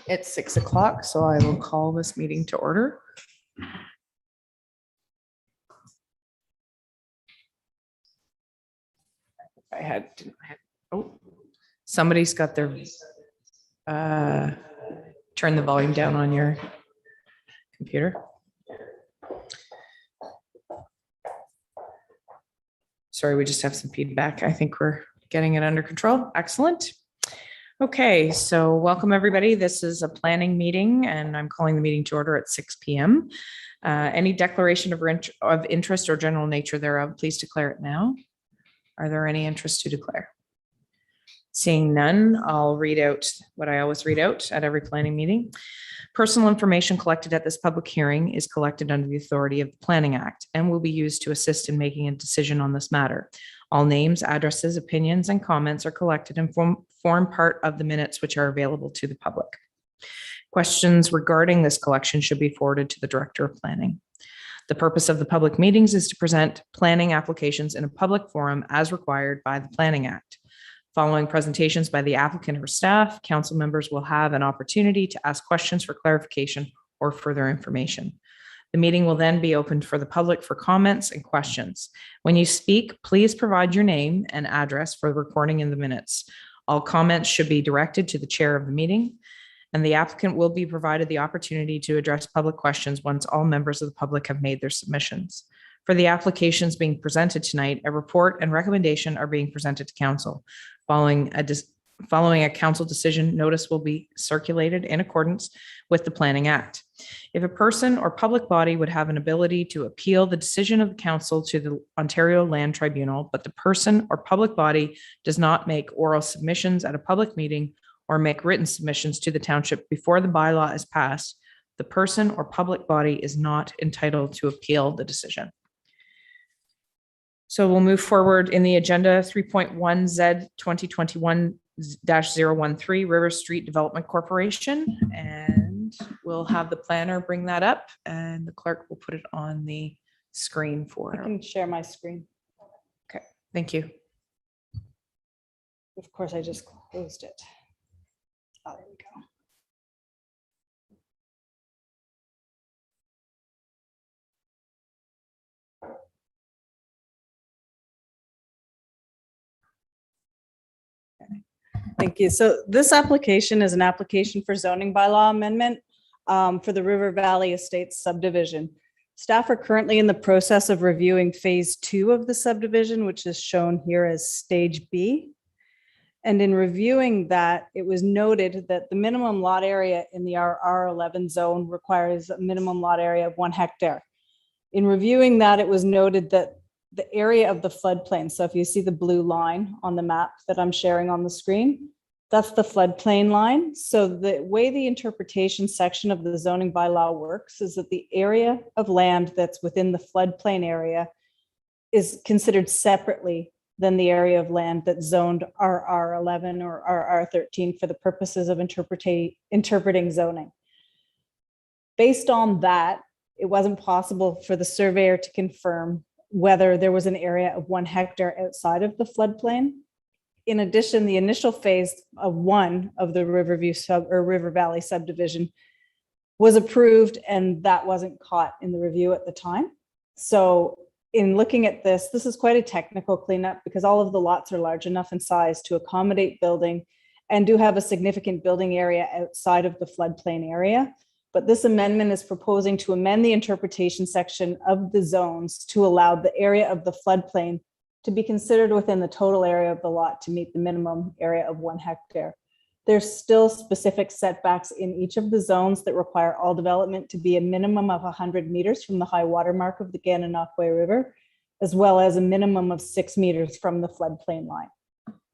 It's 6 o'clock, so I will call this meeting to order. Oh, somebody's got their, turn the volume down on your computer. Sorry, we just have some feedback. I think we're getting it under control. Excellent. Okay, so welcome everybody. This is a planning meeting and I'm calling the meeting to order at 6 p.m. Any declaration of interest or general nature thereof, please declare it now. Are there any interests to declare? Seeing none, I'll read out what I always read out at every planning meeting. Personal information collected at this public hearing is collected under the authority of the Planning Act and will be used to assist in making a decision on this matter. All names, addresses, opinions, and comments are collected and form part of the minutes which are available to the public. Questions regarding this collection should be forwarded to the Director of Planning. The purpose of the public meetings is to present planning applications in a public forum as required by the Planning Act. Following presentations by the applicant or staff, council members will have an opportunity to ask questions for clarification or further information. The meeting will then be opened for the public for comments and questions. When you speak, please provide your name and address for the recording in the minutes. All comments should be directed to the chair of the meeting, and the applicant will be provided the opportunity to address public questions once all members of the public have made their submissions. For the applications being presented tonight, a report and recommendation are being presented to council. Following a council decision, notice will be circulated in accordance with the Planning Act. If a person or public body would have an ability to appeal the decision of the council to the Ontario Land Tribunal, but the person or public body does not make oral submissions at a public meeting or make written submissions to the township before the bylaw is passed, the person or public body is not entitled to appeal the decision. So we'll move forward in the agenda. 3.1 Z 2021-013 River Street Development Corporation, and we'll have the planner bring that up and the clerk will put it on the screen for I can share my screen. Okay, thank you. Of course, I just closed it. Oh, there we go. Thank you. So this application is an application for zoning bylaw amendment for the River Valley Estates subdivision. Staff are currently in the process of reviewing phase 2 of the subdivision, which is shown here as stage B. And in reviewing that, it was noted that the minimum lot area in the R11 zone requires a minimum lot area of 1 hectare. In reviewing that, it was noted that the area of the floodplain, so if you see the blue line on the map that I'm sharing on the screen, that's the floodplain line. So the way the interpretation section of the zoning bylaw works is that the area of land that's within the floodplain area is considered separately than the area of land that's zoned RR11 or RR13 for the purposes of interpreting zoning. Based on that, it wasn't possible for the surveyor to confirm whether there was an area of 1 hectare outside of the floodplain. In addition, the initial phase of 1 of the River Valley subdivision was approved, and that wasn't caught in the review at the time. So in looking at this, this is quite a technical cleanup because all of the lots are large enough in size to accommodate building and do have a significant building area outside of the floodplain area. But this amendment is proposing to amend the interpretation section of the zones to allow the area of the floodplain to be considered within the total area of the lot to meet the minimum area of 1 hectare. There's still specific setbacks in each of the zones that require all development to be a minimum of 100 meters from the high water mark of the Gananoque River, as well as a minimum of 6 meters from the floodplain line.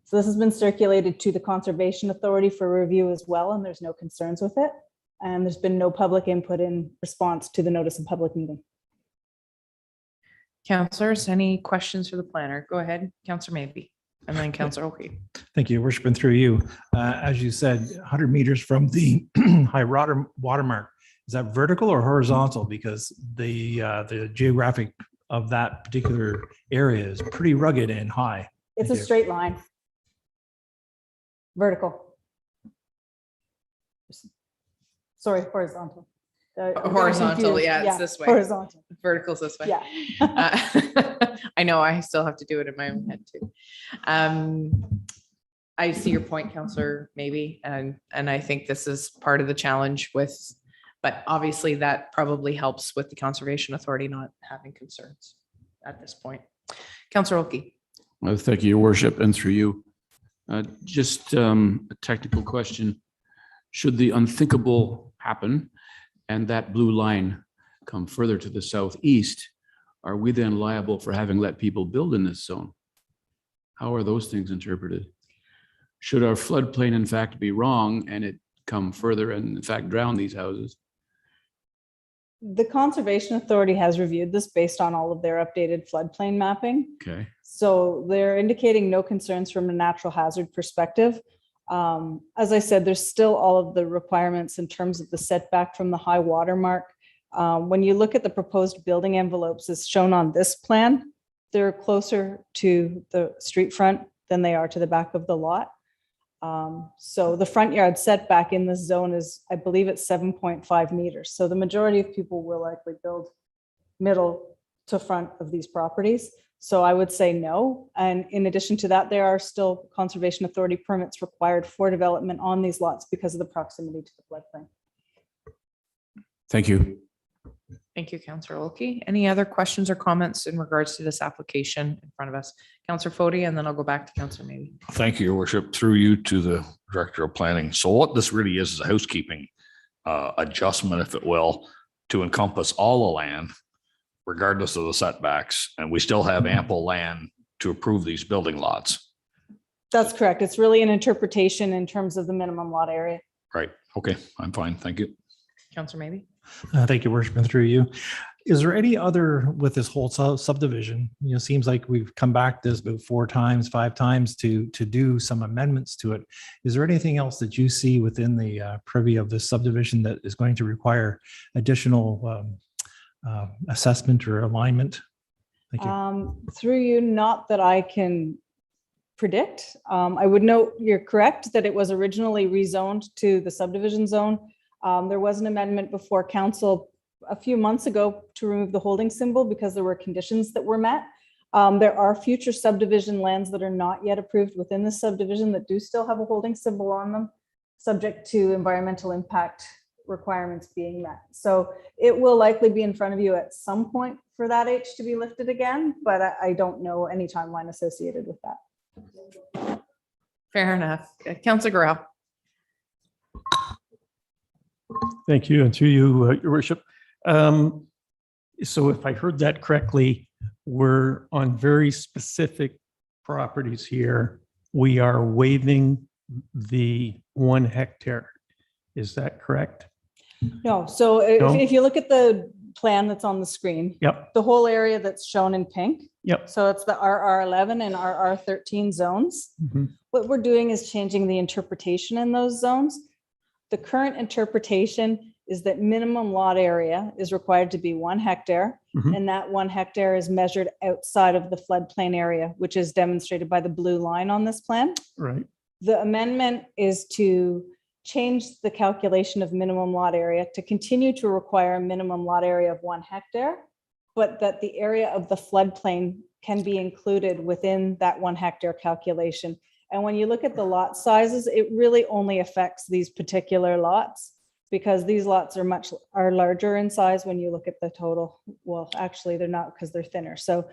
So this has been circulated to the Conservation Authority for review as well, and there's no concerns with it. And there's been no public input in response to the notice of public meeting. Councillors, any questions for the planner? Go ahead, Councillor Maybe, and then Councillor Oki. Thank you, Worship, and through you. As you said, 100 meters from the high water mark. Is that vertical or horizontal? Because the geographic of that particular area is pretty rugged and high. It's a straight line. Vertical. Sorry, horizontal. I'm getting Horizontal, confused. yeah, it's this way. Horizontal, Vertical's this way. yeah. I know, I still have to do it in my own head too. I see your point, Counselor, maybe, and I think this is part of the challenge with, but obviously that probably helps with the Conservation Authority not having concerns at this point. Counselor Olkey. Thank you, Your Worship, and through you. Just a technical question. Should the unthinkable happen and that blue line come further to the southeast, are we then liable for having let people build in this zone? How are those things interpreted? Should our floodplain in fact be wrong and it come further and in fact drown these houses? The Conservation Authority has reviewed this based on all of their updated floodplain mapping. Okay. So they're indicating no concerns from a natural hazard perspective. As I said, there's still all of the requirements in terms of the setback from the high water mark. When you look at the proposed building envelopes as shown on this plan, they're closer to the street front than they are to the back of the lot. So the front yard setback in this zone is, I believe it's 7.5 meters. So the majority of people will likely build middle to front of these properties. So I would say no. And in addition to that, there are still Conservation Authority permits required for development on these lots because of the proximity to the floodplain. Thank you. Thank you, Counselor Olkey. Any other questions or comments in regards to this application in front of us? Counselor Foti, and then I'll go back to Counselor Maybe. Thank you, Your Worship. Through you to the Director of Planning. So what this really is a housekeeping adjustment, if it will, to encompass all the land, regardless of the setbacks, and we still have ample land to approve these building lots. That's correct. It's really an interpretation in terms of the minimum lot area. Right. Okay, I'm fine. Thank you. Counselor Maybe. Thank you, Worship, and through you. Is there any other with this whole subdivision? You know, seems like we've come back this about 4 times, 5 times to do some amendments to it. Is there anything else that you see within the privy of this subdivision that is going to require additional assessment or alignment? Thank you. Through you, not that I can predict. I would note you're correct that it was originally rezoned to the subdivision zone. There was an amendment before council a few months ago to remove the holding symbol because there were conditions that were met. There are future subdivision lands that are not yet approved within the subdivision that do still have a holding symbol on them, subject to environmental impact requirements being met. So it will likely be in front of you at some point for that H to be lifted again, but I don't know any timeline associated with that. Fair enough. Counselor Gorell. Thank you, and through you, Your Worship. So if I heard that correctly, we're on very specific properties here. We are waiving the 1 hectare. Is that correct? No, so No? if you look at the plan that's on the screen, Yep, the whole area that's shown in pink, yep. so it's the RR11 and RR13 zones. Mhm. What we're doing is changing the interpretation in those zones. The current interpretation is that minimum lot area is required to be 1 hectare, Mhm. and that 1 hectare is measured outside of the floodplain area, which is demonstrated by the blue line on this plan. Right. The amendment is to change the calculation of minimum lot area to continue to require a minimum lot area of 1 hectare, but that the area of the floodplain can be included within that 1 hectare calculation. And when you look at the lot sizes, it really only affects these particular lots because these lots are larger in size when you look at the total. Well, actually they're not because they're thinner. So,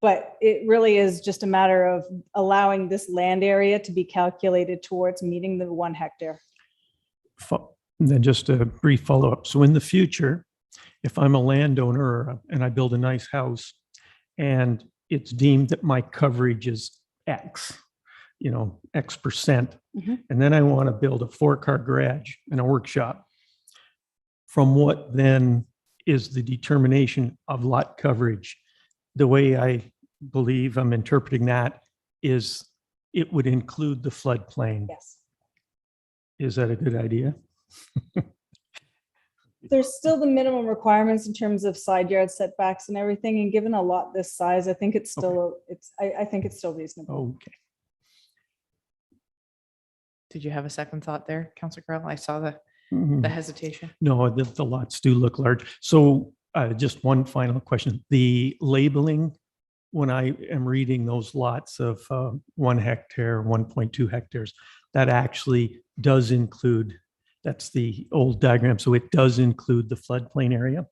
but it really is just a matter of allowing this land area to be calculated towards meeting the 1 hectare. And then just a brief follow-up. So in the future, if I'm a landowner and I build a nice house and it's deemed that my coverage is X, X%, Mhm. and then I want to build a 4-car garage and a workshop. From what then is the determination of lot coverage? The way I believe I'm interpreting that is it would include the floodplain. Yes. Is that a good idea? There's still the minimum requirements in terms of side yard setbacks and everything. And given a lot this size, I think it's still, I think it's still reasonable. Okay. Did you have a second thought there, Counselor Gorell? I saw the Mhm. the hesitation? No, the lots do look large. So just one final question. The labeling, when I am reading those lots of 1 hectare, 1.2 hectares, that actually does include, that's the old diagram. So it does include the floodplain area.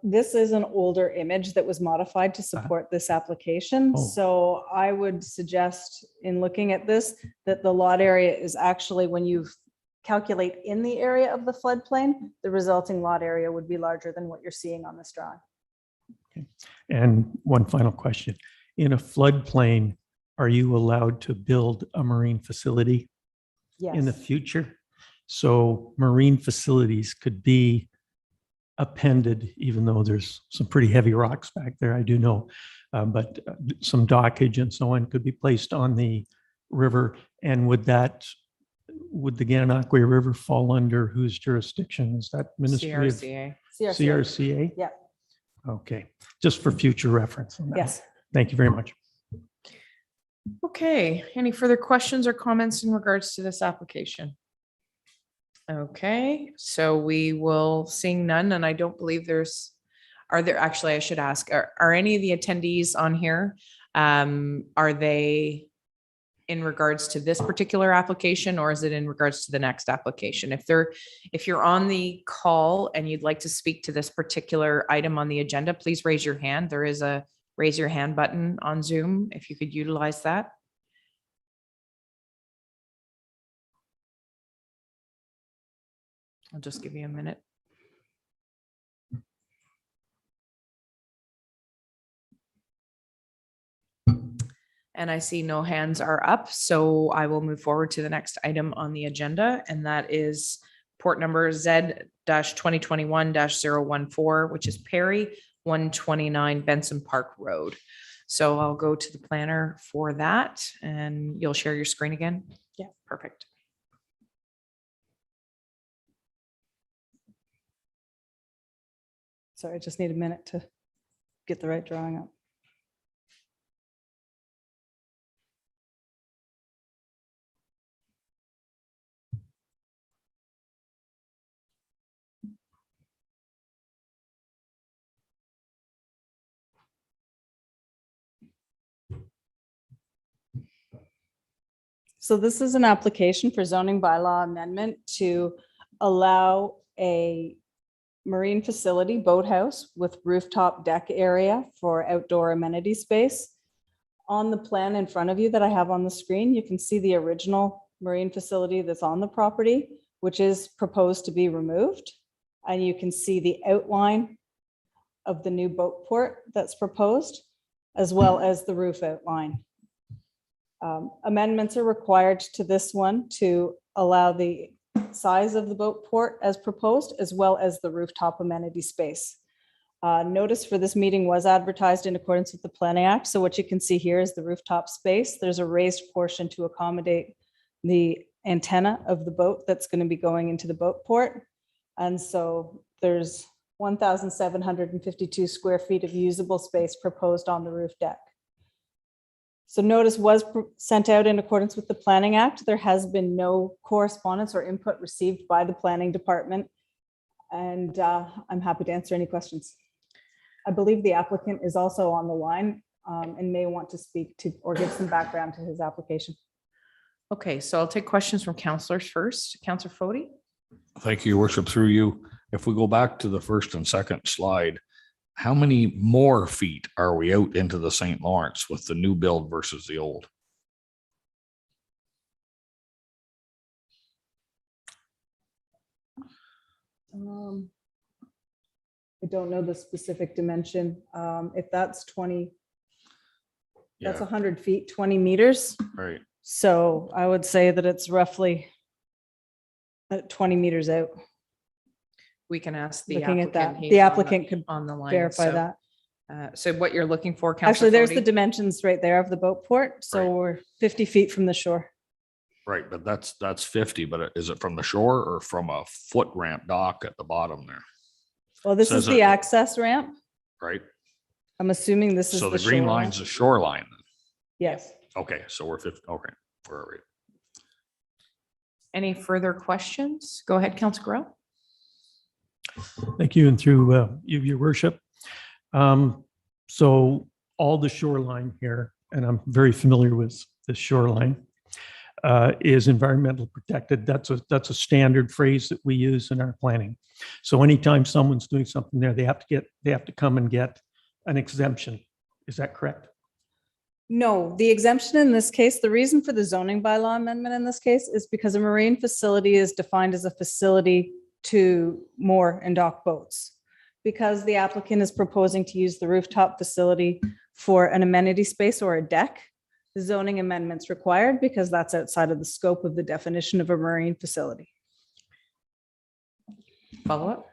This is an older image that was modified to support this application. Oh. So I would suggest in looking at this, that the lot area is actually, when you calculate in the area of the floodplain, the resulting lot area would be larger than what you're seeing on this drawing. And one final question. In a floodplain, are you allowed to build a marine facility in the Yes, future? So marine facilities could be appended, even though there's some pretty heavy rocks back there, I do know. But some dockage and so on could be placed on the river. And would the Gananoque River fall under whose jurisdiction? Is that Ministry of CRCA. CRCA? Yeah. Okay, just for future reference. on that. Yes. Thank you very much. Okay, any further questions or comments in regards to this application? Okay, so we will, seeing none, and I don't believe actually, I should ask, are any of the attendees on here? Are they in regards to this particular application, or is it in regards to the next application? If you're on the call and you'd like to speak to this particular item on the agenda, please raise your hand. There is a raise your hand button on Zoom, if you could utilize that. I'll just give you a minute. And I see no hands are up, so I will move forward to the next item on the agenda, and that is port number Z-2021-014, which is Perry 129 Benson Park Road. So I'll go to the planner for that, and you'll share your screen again? Yeah. Perfect. Sorry, I just need a minute to get the right drawing up. So this is an application for zoning bylaw amendment to allow a marine facility, boathouse with rooftop deck area for outdoor amenity space. On the plan in front of you that I have on the screen, you can see the original marine facility that's on the property, which is proposed to be removed. And you can see the outline of the new boat port that's proposed, as well as the roof outline. Amendments are required to this one to allow the size of the boat port as proposed, as well as the rooftop amenity space. Notice for this meeting was advertised in accordance with the Planning Act. So what you can see here is the rooftop space. There's a raised portion to accommodate the antenna of the boat that's going to be going into the boat port. And so there's 1,752 square feet of usable space proposed on the roof deck. So notice was sent out in accordance with the Planning Act. There has been no correspondence or input received by the planning department. And I'm happy to answer any questions. I believe the applicant is also on the line and may want to speak to or give some background to his application. Okay, so I'll take questions from councillors first. Councillor Fody? Thank you, Your Worship, through you. If we go back to the first and second slide, how many more feet are we out into the St. Lawrence with the new build versus the old? I don't know the specific dimension. If that's 20, that's Yeah, 100 feet, 20 meters. right. So I would say that it's roughly 20 meters out. We can ask the Looking at applicant. that, He's the applicant could on the line. verify so, that. So what you're looking for, Councillor Actually, there's the Fody? dimensions right there of the boat port. So Right. we're 50 feet from the shore. Right, but that's 50, but is it from the shore or from a foot ramp dock at the bottom there, Well, this Says is the it- access ramp. right? I'm assuming this is So the the green shoreline. line's the shoreline. Yes. Okay, so we're 50, okay, we're all right. Any further questions? Go ahead, Councilor Grow. Thank you, and through you, your worship. So all the shoreline here, and I'm very familiar with the shoreline, is environmental protected. That's a standard phrase that we use in our planning. So anytime someone's doing something there, they have to come and get an exemption. Is that correct? No, the exemption in this case, the reason for the zoning bylaw amendment in this case is because a marine facility is defined as a facility to moor and dock boats. Because the applicant is proposing to use the rooftop facility for an amenity space or a deck, the zoning amendment's required because that's outside of the scope of the definition of a marine facility. Follow up?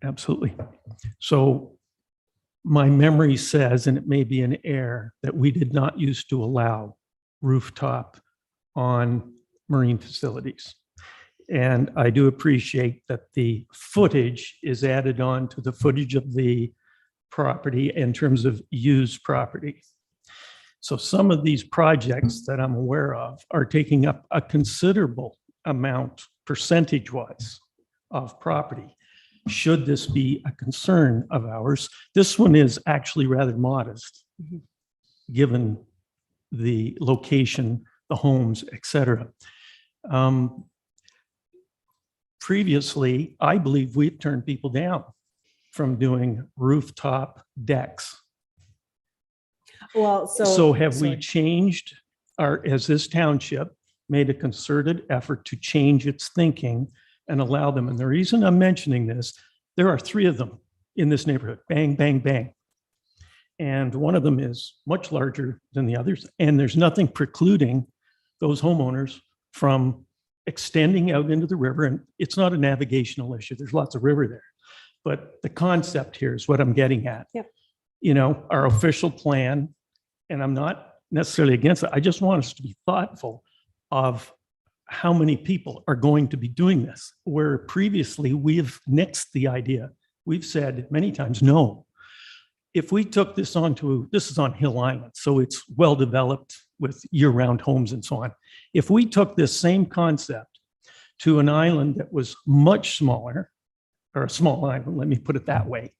Absolutely. So my memory says, and it may be an error, that we did not used to allow rooftop on marine facilities. And I do appreciate that the footage is added on to the footage of the property in terms of used property. So some of these projects that I'm aware of are taking up a considerable amount, percentage-wise, of property. Should this be a concern of ours? This one is actually rather modest, given the location, the homes, et cetera. Previously, I believe we've turned people down from doing rooftop decks. Well, So have we sorry. changed has this township made a concerted effort to change its thinking and allow them? And the reason I'm mentioning this, there are 3 of them in this neighborhood, bang, bang, bang. And one of them is much larger than the others. And there's nothing precluding those homeowners from extending out into the river. And it's not a navigational issue. There's lots of river there. But the concept here is what I'm getting at. Yep. You know, our official plan, and I'm not necessarily against it. I just want us to be thoughtful of how many people are going to be doing this, where previously we've nixed the idea. We've said many times, no. If we took this this is on Hill Island, so it's well-developed with year-round homes and so on. If we took this same concept to an island that was much smaller, or a small island, let me put it that way,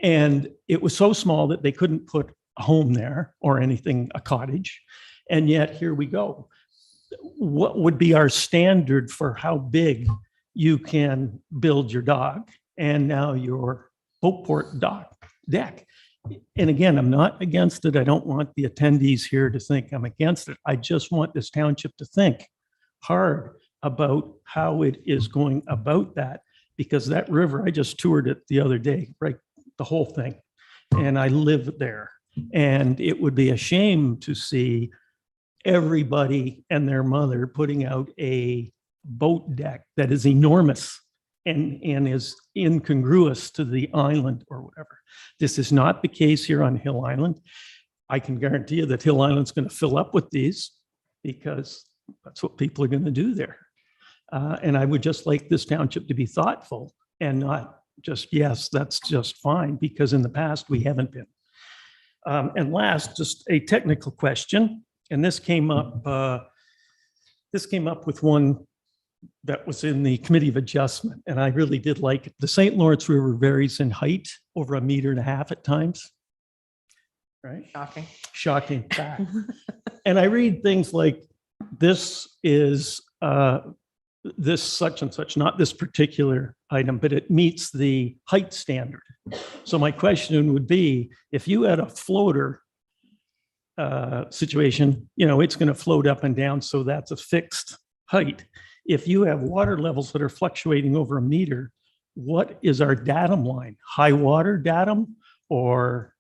and it was so small that they couldn't put a home there or anything, a cottage, and yet here we go. What would be our standard for how big you can build your dock and now your boatport deck? And again, I'm not against it. I don't want the attendees here to think I'm against it. I just want this township to think hard about how it is going about that, because that river, I just toured it the other day, right? The whole thing. And I live there. And it would be a shame to see everybody and their mother putting out a boat deck that is enormous and is incongruous to the island or whatever. This is not the case here on Hill Island. I can guarantee you that Hill Island's going to fill up with these because that's what people are going to do there. And I would just like this township to be thoughtful and not just, yes, that's just fine, because in the past we haven't been. And last, just a technical question. And this came up with one that was in the Committee of Adjustment, and I really did like it. The St. Lawrence River varies in height over 1.5 meters at times, right? Shocking. Shocking fact. And I read things like, this is this such and such, not this particular item, but it meets the height standard. So my question would be, if you had a floater situation, you know, it's going to float up and down, so that's a fixed height. If you have water levels that are fluctuating over 1 meter, what is our datum line? High water datum? Or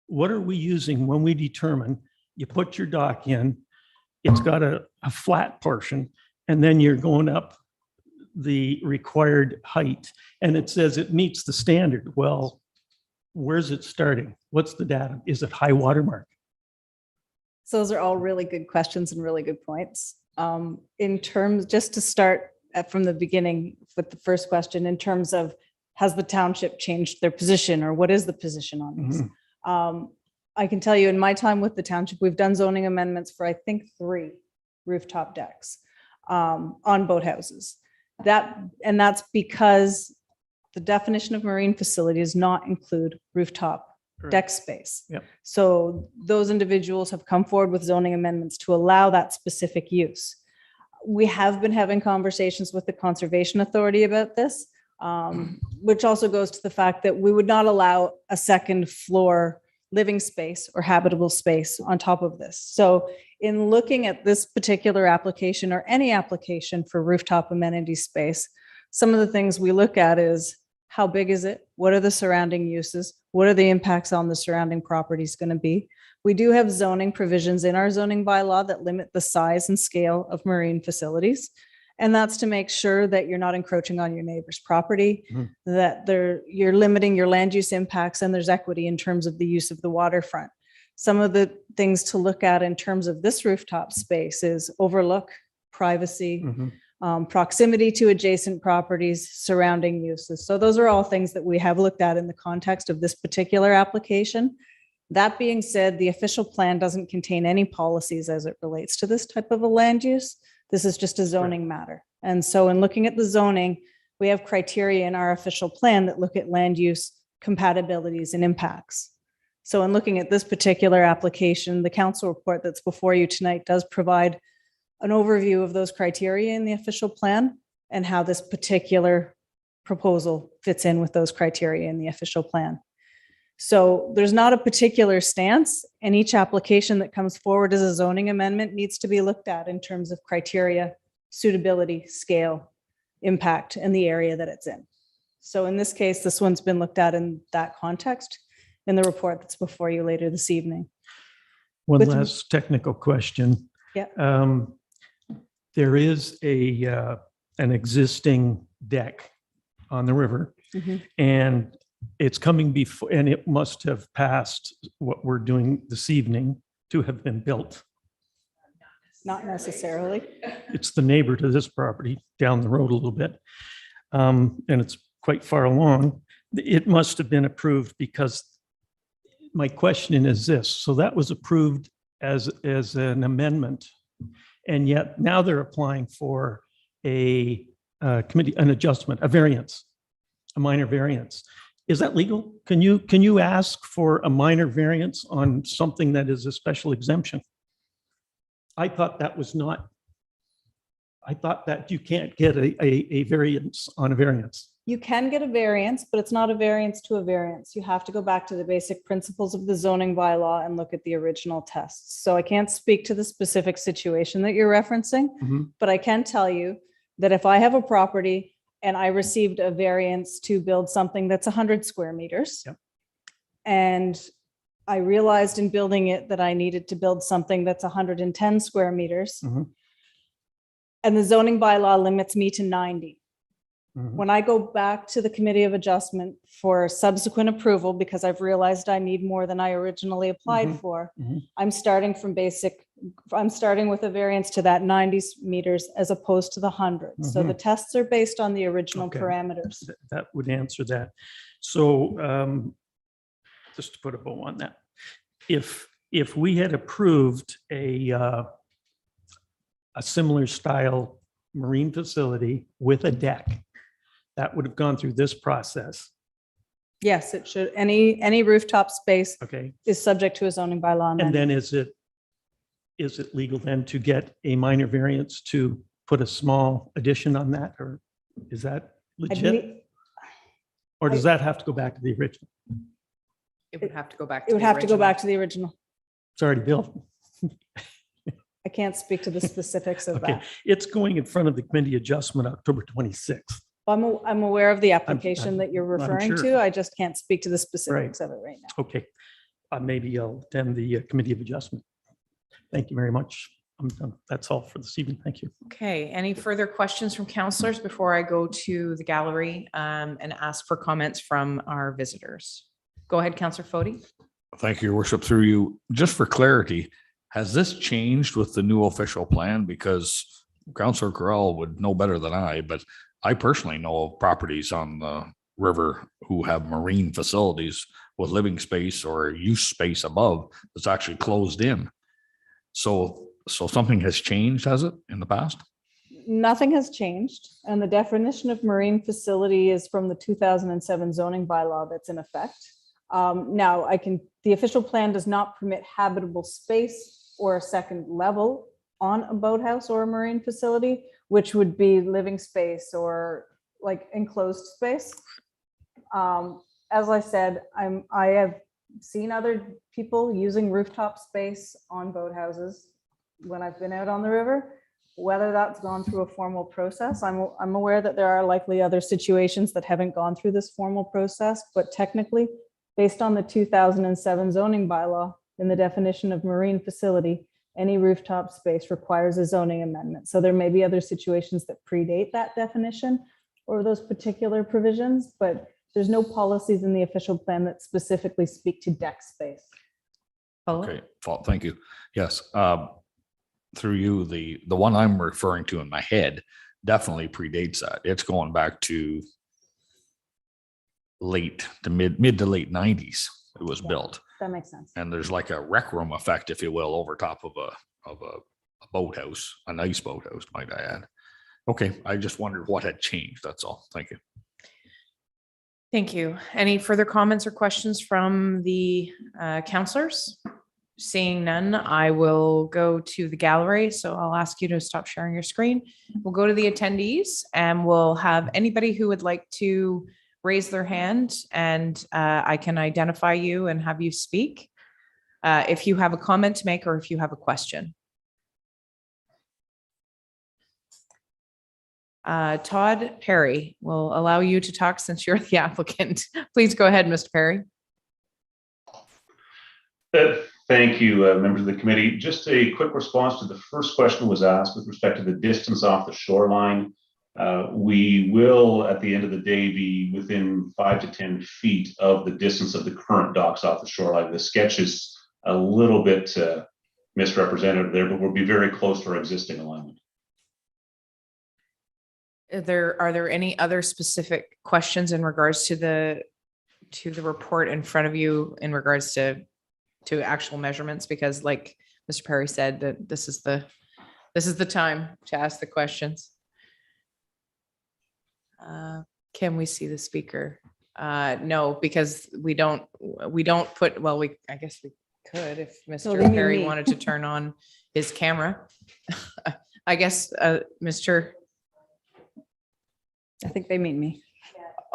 what are we using when we determine you put your dock in, it's got a flat portion, and then you're going up the required height, and it says it meets the standard. Well, where's it starting? What's the datum? Is it high water mark? So those are all really good questions and really good points. In terms, just to start from the beginning with the first question, in terms of, has the township changed their position, or what is the position on these? I can tell you, in my time with the township, we've done zoning amendments for, I think, 3 rooftop decks. on boathouses. That's because the definition of marine facility does not include rooftop deck space. Yep. So those individuals have come forward with zoning amendments to allow that specific use. We have been having conversations with the Conservation Authority about this, which also goes to the fact that we would not allow a second floor living space or habitable space on top of this. So in looking at this particular application or any application for rooftop amenity space, some of the things we look at is how big is it? What are the surrounding uses? What are the impacts on the surrounding properties going to be? We do have zoning provisions in our zoning bylaw that limit the size and scale of marine facilities. And that's to make sure that you're not encroaching on your neighbor's property, that you're limiting your land use impacts, and there's equity in terms of the use of the waterfront. Some of the things to look at in terms of this rooftop space is overlook, privacy, proximity to adjacent properties, surrounding uses. So those are all things that we have looked at in the context of this particular application. That being said, the official plan doesn't contain any policies as it relates to this type of a land use. This is just a zoning matter. And so in looking at the zoning, we have criteria in our official plan that look at land use compatibilities and impacts. So in looking at this particular application, the council report that's before you tonight does provide an overview of those criteria in the official plan and how this particular proposal fits in with those criteria in the official plan. So there's not a particular stance, and each application that comes forward as a zoning amendment needs to be looked at in terms of criteria, suitability, scale, impact, and the area that it's in. So in this case, this one's been looked at in that context in the report that's before you later this evening. One With- last technical question. Yeah. There is an existing deck on the river, and it's coming before, and it must have passed what we're doing this evening to have been built. Not necessarily. It's the neighbor to this property down the road a little bit. And it's quite far along. It must have been approved, because my question is this: so that was approved as an amendment, and yet now they're applying for an adjustment, a variance, a minor variance. Is that legal? Can you ask for a minor variance on something that is a special exemption? I thought that was not. I thought that you can't get a variance on a variance. You can get a variance, but it's not a variance to a variance. You have to go back to the basic principles of the zoning bylaw and look at the original tests. So I can't speak to the specific situation that you're referencing, but I can tell you that if I have a property and I received a variance to build something that's 100 square meters, and I realized in building it that I needed to build something that's 110 square meters, and the zoning bylaw limits me to 90. When I go back to the Committee of Adjustment for subsequent approval, because I've realized I need more than I originally applied for, I'm starting with a variance to that 90 meters as opposed to the 100. So the tests are based on the original parameters. That would answer that. So just to put a bow on that, if we had approved a similar style marine facility with a deck, that would have gone through this process. Yes, it should. Any rooftop space Okay. is subject to a zoning bylaw And amendment. then is it legal then to get a minor variance to put a small addition on that, or is that I legit? believe- Or does that have to go back to the original? It would have to go back. It would have to go back to the original. It's already built. I can't speak to the specifics of Okay, that. it's going in front of the committee adjustment October 26th. I'm aware of the application that you're I'm referring sure. to. I just can't speak to the specifics of it right now. Okay, maybe I'll attend the committee of adjustment. Thank you very much. I'm done. That's all for this evening. Thank you. Okay, any further questions from counselors before I go to the gallery and ask for comments from our visitors? Go ahead, Councillor Fody. Thank you, Your Worship. Through you, just for clarity, has this changed with the new official plan? Because Councillor Corral would know better than I, but I personally know of properties on the river who have marine facilities with living space or use space above that's actually closed in. So something has changed, has it, in the past? Nothing has changed, and the definition of marine facility is from the 2007 zoning bylaw that's in effect. Now, the official plan does not permit habitable space or a second level on a boathouse or a marine facility, which would be living space or like enclosed space. As I said, I have seen other people using rooftop space on boathouses when I've been out on the river. Whether that's gone through a formal process, I'm aware that there are likely other situations that haven't gone through this formal process, but technically, based on the 2007 zoning bylaw, in the definition of marine facility, any rooftop space requires a zoning amendment. So there may be other situations that predate that definition or those particular provisions, but there's no policies in the official plan that specifically speak to deck space. Okay, thank you. Yes. Through you, the one I'm referring to in my head definitely predates that. It's going back to mid to late 90s. It was built. That makes sense. And there's like a rec room effect, if you will, over top of a boathouse, a nice boathouse, might I add. Okay, I just wondered what had changed. That's all. Thank you. Thank you. Any further comments or questions from the counselors? Seeing none, I will go to the gallery. So I'll ask you to stop sharing your screen. We'll go to the attendees and we'll have anybody who would like to raise their hand and I can identify you and have you speak if you have a comment to make or if you have a question. Todd Perry will allow you to talk since you're the applicant. Please go ahead, Mr. Perry. Thank you, members of the committee. Just a quick response to the first question was asked with respect to the distance off the shoreline. We will, at the end of the day, be within 5 to 10 feet of the distance of the current docks off the shoreline. The sketch is a little bit misrepresented there, but we'll be very close to our existing alignment. Are there any other specific questions in regards to the report in front of you in regards to actual measurements? Because like Mr. Perry said, that this is the time to ask the questions. Can we see the speaker? No, because we don't put, well, I guess we could if Mr. Perry wanted to turn on his camera. I guess, I think they mean me.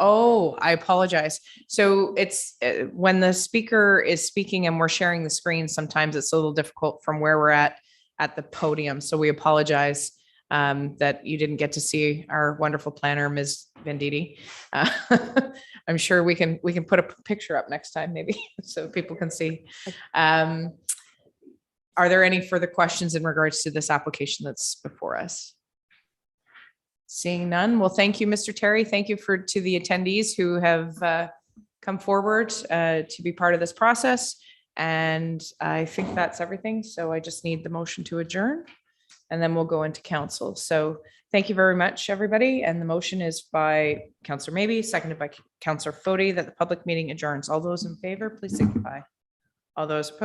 Oh, I apologize. So it's when the speaker is speaking and we're sharing the screen, sometimes it's a little difficult from where we're at the podium. So we apologize that you didn't get to see our wonderful planner, Ms. Venditti. I'm sure we can put a picture up next time maybe so people can see. Are there any further questions in regards to this application that's before us? Seeing none. Well, thank you, Mr. Terry. Thank you to the attendees who have come forward to be part of this process. And I think that's everything. So I just need the motion to adjourn and then we'll go into council. So thank you very much, everybody. And the motion is by Councillor Maybe, seconded by Councillor Fody, that the public meeting adjourns. All those in favor, please signify. All those opposed.